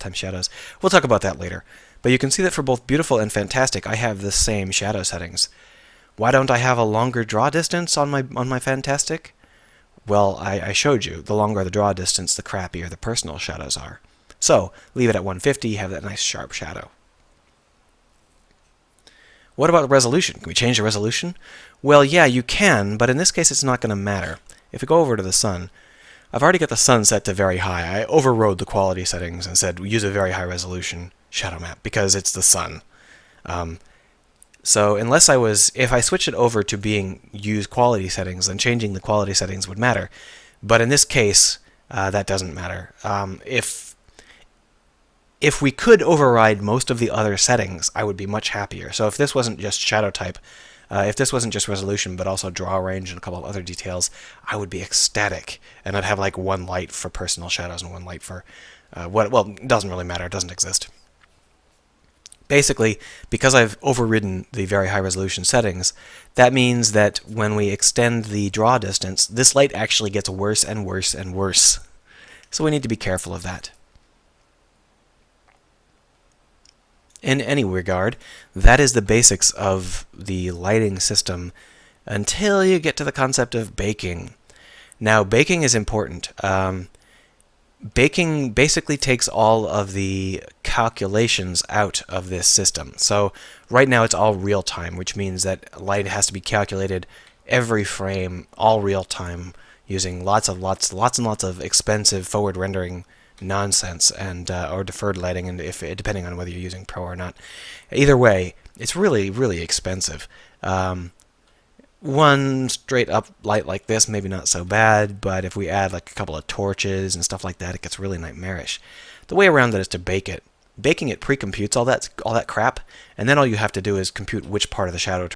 lifetime shadows. We'll talk about that later. But you can see that for both beautiful and fantastic, I have the same shadow settings. Why don't I have a longer draw distance on my fantastic? Well, I showed you. The longer the draw distance, the crappier the personal shadows are. So, leave it at 150, you have that nice sharp shadow. What about the resolution? Can we change the resolution? Well, yeah, you can, but in this case it's not going to matter. If we go over to the sun, I've already got the sun set to very high. I overrode the quality settings and said use a very high resolution shadow map because it's the sun. So if I switch it over to being use quality settings, then changing the quality settings would matter. But in this case, that doesn't matter. If we could override most of the other settings, I would be much happier. So if this wasn't just shadow type, if this wasn't just resolution, but also draw range and a couple of other details, I would be ecstatic. And I'd have like one light for personal shadows and one light for well, it doesn't really matter. It doesn't exist. Basically, because I've overridden the very high resolution settings, that means that when we extend the draw distance, this light actually gets worse and worse and worse. So we need to be careful of that. In any regard, that is the basics of the lighting system until you get to the concept of baking. Now, baking is important. Baking basically takes all of the calculations out of this system. So right now it's all real time, which means that light has to be calculated every frame, all real time, using lots and lots of expensive forward rendering nonsense and or deferred lighting, and depending on whether you're using Pro or not. Either way, it's really expensive. One straight up light like this, maybe not so bad, but if we add like a couple of torches and stuff like that, it gets really nightmarish. The way around that is to bake it. Baking it pre-computes all that crap, and then all you have to do is compute which part of the shadow